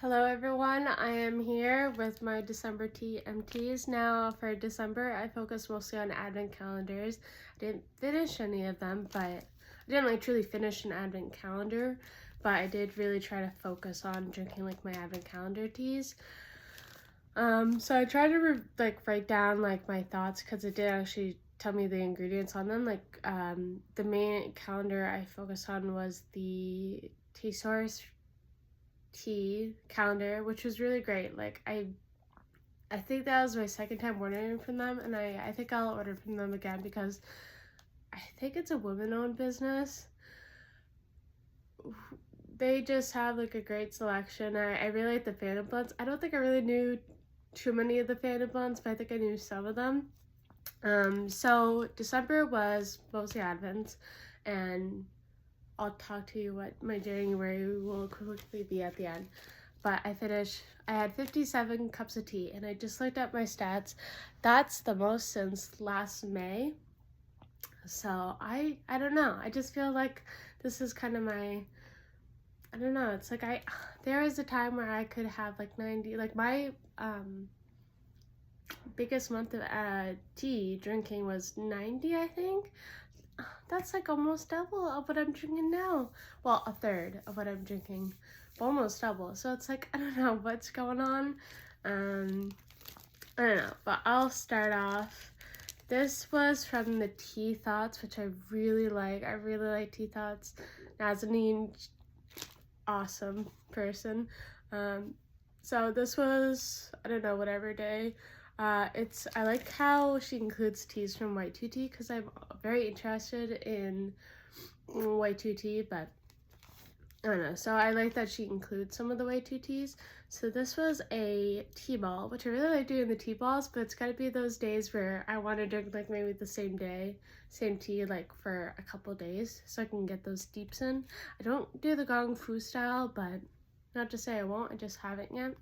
Hello everyone, I am here with my December tea empties. Now for December, I focused mostly on advent calendars. I didn't finish any of them, but I didn't like truly finish an advent calendar, but I did really try to focus on drinking like my advent calendar teas. So I tried to write down like my thoughts because it did actually tell me the ingredients on them. The main calendar I focused on was the Tea Source tea calendar, which was really great. I think that was my second time ordering from them, and I think I'll order from them again because I think it's a women-owned business. They just have like a great selection. I really like the Phantom blends. I don't think I really knew too many of the Phantom blends, but I think I knew some of them. So December was mostly Advents, and I'll talk to you what my January will quickly be at the end. But I had 57 cups of tea, and I just looked at my stats. That's the most since last May. So I don't know. I just feel like this is kind of I don't know. It's like there was a time where I could have like 90, like my biggest month of tea drinking was 90, I think. That's like almost double of what I'm drinking now. Well, a third of what I'm drinking, almost double. So it's like, I don't know what's going on. I don't know, but I'll start off. This was from the Tea Thoughts, which I really like. I really like Tea Thoughts. Nazanin, awesome person. So this was, I don't know, whatever day. I like how she includes teas from white tea because I'm very interested in white tea, but I don't know. So I like that she includes some of the white teas. So this was a tea ball, which I really like doing the tea balls, but it's got to be those days where I want to drink like maybe the same day, same tea like for a couple days so I can get those deeps in. I don't do the Gong Fu style, but not to say I won't, I just haven't yet.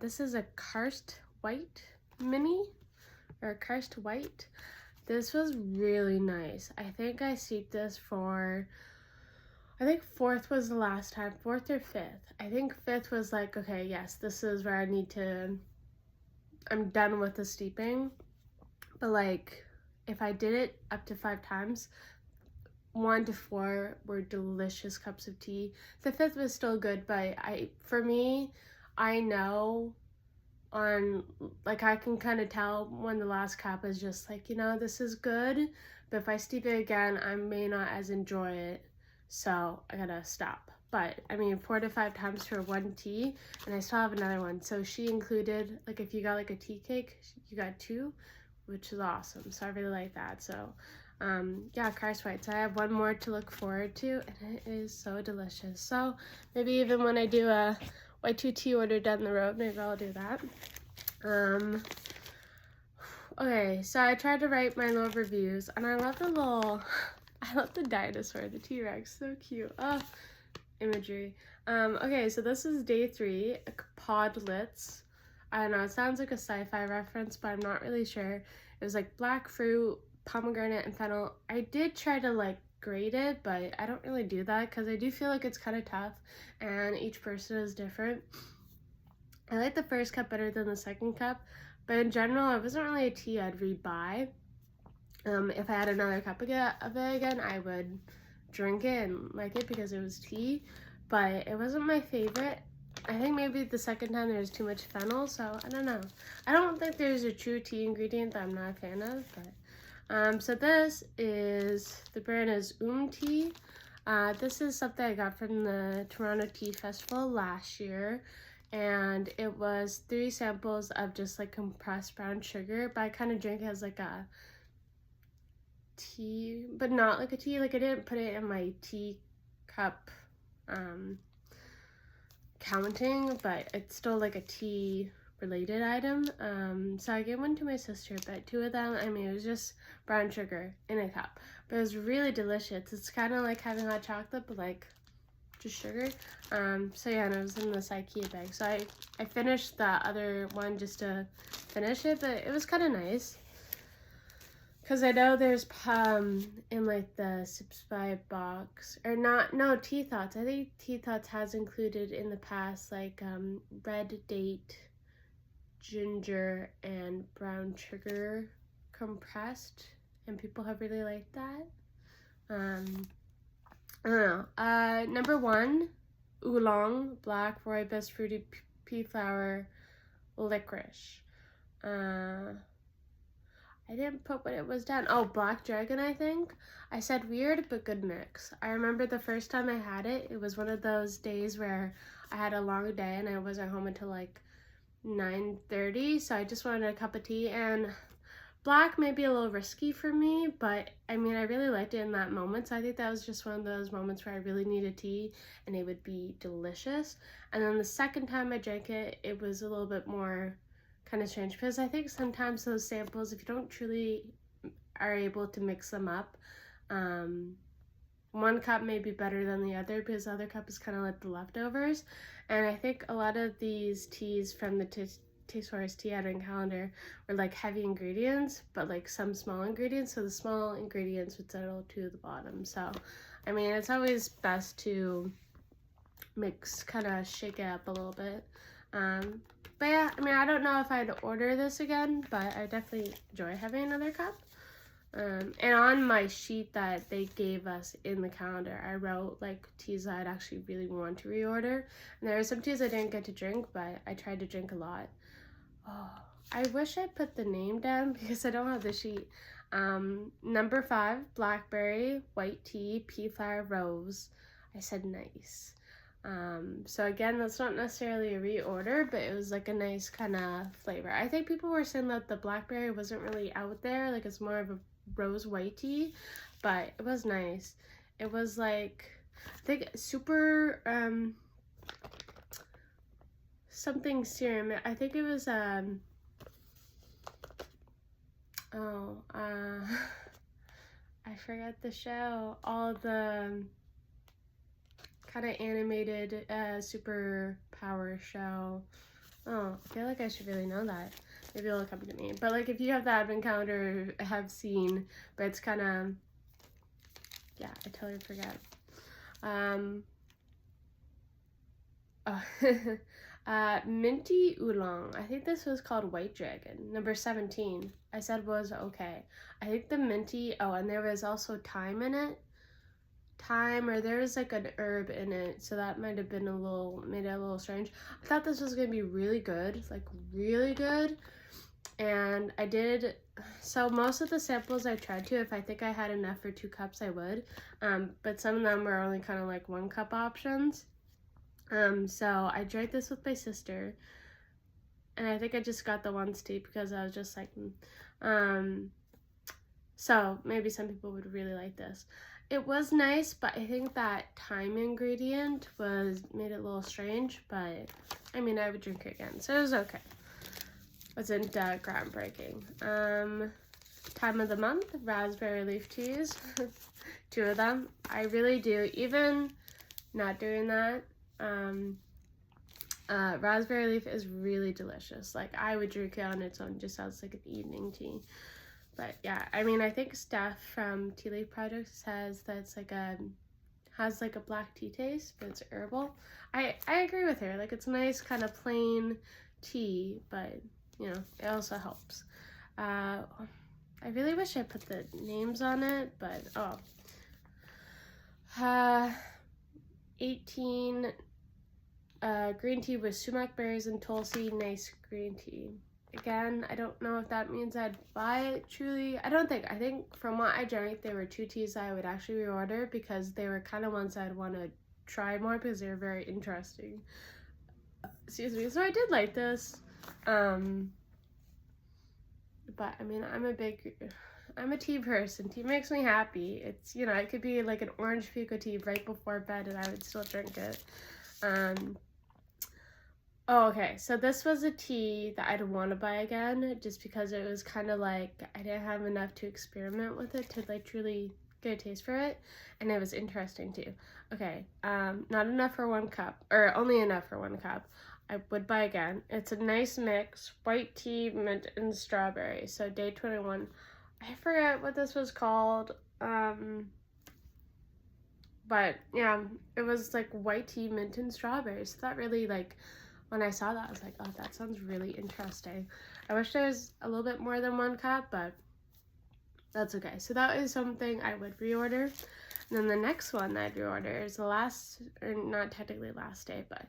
This is a karst white mini, or karst white. This was really nice. I think I steeped this for, I think 4th was the last time, 4th or 5th. I think 5th was like, okay, yes, this is where I'm done with the steeping. But like, if I did it up to 5 times, 1 to 4 were delicious cups of tea. The 5th was still good, but for me, I know I can kind of tell when the last cup is just like, this is good, but if I steep it again, I may not as enjoy it, so I gotta stop. But I mean, 4 to 5 times for one tea, and I still have another one. So she included, like, if you got like a tea cake, you got 2, which is awesome. So I really like that. So yeah, karst white. So I have one more to look forward to, and it is so delicious. So maybe even when I do a white tea order down the road, maybe I'll do that. Okay, so I tried to write my little reviews, and I love the dinosaur, the T-Rex, so cute. Oh, imagery. Okay, so this is day 3, Podlets. I don't know, it sounds like a sci-fi reference, but I'm not really sure. It was like black fruit, pomegranate, and fennel. I did try to like grade it, but I don't really do that because I do feel like it's kind of tough and each person is different. I like the first cup better than the second cup, but in general, it wasn't really a tea I'd rebuy. If I had another cup of it again, I would drink it and like it because it was tea, but it wasn't my favorite. I think maybe the second time there was too much fennel, so I don't know. I don't think there's a true tea ingredient that I'm not a fan of, but so this is, the brand is Tea. This is something I got from the Toronto Tea Festival last year, and it was 3 samples of just like compressed brown sugar, but I kind of drink it as like a tea, but not like a tea. Like I didn't put it in my tea cup counting, but it's still like a tea related item. So I gave one to my sister, but 2 of them, I mean, it was just brown sugar in a cup, but it was really delicious. It's kind of like having hot chocolate, but like just sugar. So yeah, and it was in this IKEA bag. So I finished the other one just to finish it, but it was kind of nice Because I know there's in like the subscribe box, or not, no, Tea Thoughts. I think Tea Thoughts has included in the past like red date, ginger, and brown sugar compressed, and people have really liked that. I don't know. Number 1, oolong, black rooibos, fruity pea flower, licorice. I didn't put what it was down. Oh, Black Dragon, I think. I said weird, but good mix. I remember the first time I had it, it was one of those days where I had a long day and I wasn't home until like 9:30, so I just wanted a cup of tea, and black may be a little risky for me, but I mean, I really liked it in that moment, so I think that was just one of those moments where I really needed tea and it would be delicious. And then the second time I drank it, it was a little bit more kind of strange, because I think sometimes those samples, if you don't truly are able to mix them up, one cup may be better than the other, because the other cup is kind of like the leftovers. And I think a lot of these teas from the Taste Wars tea advent calendar were like heavy ingredients, but like some small ingredients, so the small ingredients would settle to the bottom. So I mean, it's always best to mix, kind of shake it up a little bit. But yeah, I mean, I don't know if I'd order this again, but I definitely enjoy having another cup. And on my sheet that they gave us in the calendar, I wrote like teas that I'd actually really want to reorder. And there are some teas I didn't get to drink, but I tried to drink a lot. Oh, I wish I put the name down because I don't have the sheet. Number 5, blackberry, white tea, pea flower, rose. I said nice. So again, that's not necessarily a reorder, but it was like a nice kind of flavor. I think people were saying that the blackberry wasn't really out there, like it's more of a rose white tea, but it was nice. It was like, I think super something serum. I think it was I forgot the show. All the kind of animated super power show. Oh, I feel like I should really know that. Maybe it'll come to me. But like, if you have the advent calendar, have seen, but it's kind of, yeah, I totally forgot. Minty oolong. I think this was called White Dragon. Number 17. I said was okay. I think the minty. Oh, and there was also thyme in it. Thyme, or there was like an herb in it, so that might have been made it a little strange. I thought this was gonna be really good, like really good, and I did. So most of the samples I tried to, if I think I had enough for 2 cups, I would, but some of them were only kind of like 1 cup options. So I drank this with my sister, and I think I just got the 1 steep because I was just like, so maybe some people would really like this. It was nice, but I think that thyme ingredient made it a little strange, but I mean, I would drink it again, so it was okay. It wasn't groundbreaking. Time of the month, raspberry leaf teas, 2 of them. I really do, even not doing that, raspberry leaf is really delicious. Like, I would drink it on its own just as like an evening tea. But yeah, I mean, I think Steph from Tea Leaf Project says that it's like has like a black tea taste, but it's herbal. I agree with her. Like, it's nice kind of plain tea, but you know, it also helps. I really wish I put the names on it, but 18 green tea with sumac berries and tulsi, nice green tea. Again, I don't know if that means I'd buy it truly. I think from what I drank, there were 2 teas I would actually reorder because they were kind of ones I'd want to try more because they were very interesting. Excuse me. So I did like this. But I mean, I'm a tea person. Tea makes me happy. It's, you know, it could be like an orange fuco tea right before bed and I would still drink it. Oh, okay, so this was a tea that I'd want to buy again just because it was kind of like I didn't have enough to experiment with it to like truly get a taste for it, and it was interesting too. Okay, not enough for 1 cup, or only enough for 1 cup. I would buy again. It's a nice mix, white tea, mint, and strawberry. So day 21. I forget what this was called. But yeah, it was like white tea, mint, and strawberries. So that really, like, when I saw that, I was like, oh, that sounds really interesting. I wish there was a little bit more than one cup, but that's okay. So that is something I would reorder. And then the next one that I'd reorder is the last, or not technically last day, but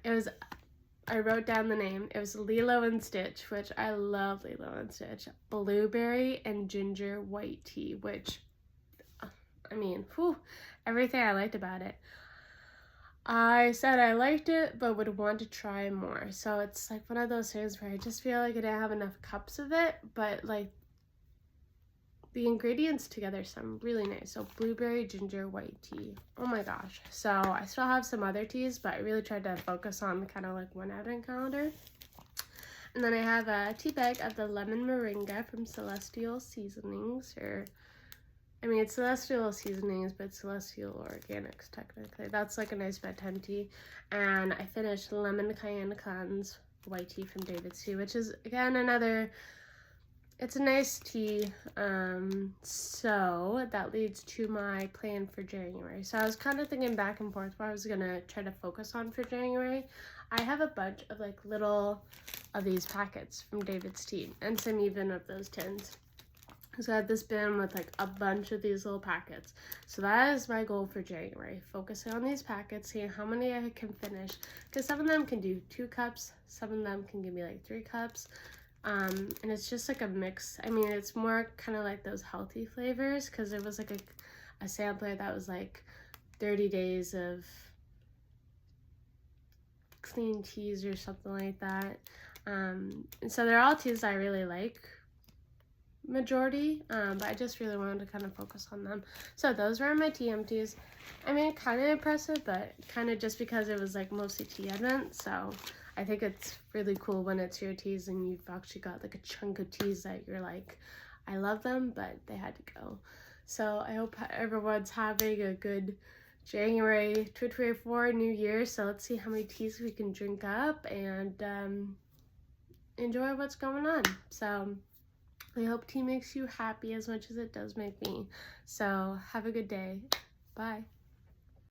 it was, I wrote down the name. It was Lilo and Stitch, which I love Lilo and Stitch. Blueberry and ginger white tea, which, I mean, whew, everything I liked about it. I said I liked it, but would want to try more. So it's like one of those things where I just feel like I didn't have enough cups of it, but like the ingredients together sound really nice. So blueberry, ginger, white tea. Oh my gosh. So I still have some other teas, but I really tried to focus on kind of like one advent calendar. And then I have a tea bag of the lemon moringa from Celestial Seasonings, or I mean, it's Celestial Seasonings, but Celestial Organics, technically. That's like a nice bedtime tea. And I finished Lemon Cayenne Cleanse white tea from David's Tea, which is, again, another, it's a nice tea. So that leads to my plan for January. So I was kind of thinking back and forth what I was going to try to focus on for January. I have a bunch of like little of these packets from David's Tea, and some even of those tins. So I have this bin with like a bunch of these little packets. So that is my goal for January. Focusing on these packets, seeing how many I can finish. Because some of them can do 2 cups. Some of them can give me like 3 cups. And it's just like a mix. I mean, it's more kind of like those healthy flavors. Because it was like a sampler that was like 30 days of clean teas or something like that. And so they're all teas I really like. Majority, but I just really wanted to kind of focus on them. So those were my tea empties. I mean, kind of impressive, but kind of just because it was like mostly tea advent. So I think it's really cool when it's your teas and you've actually got like a chunk of teas that you're like, I love them, but they had to go. So I hope everyone's having a good January 2024 New Year. So let's see how many teas we can drink up and enjoy what's going on. So I hope tea makes you happy as much as it does make me. So have a good day. Bye.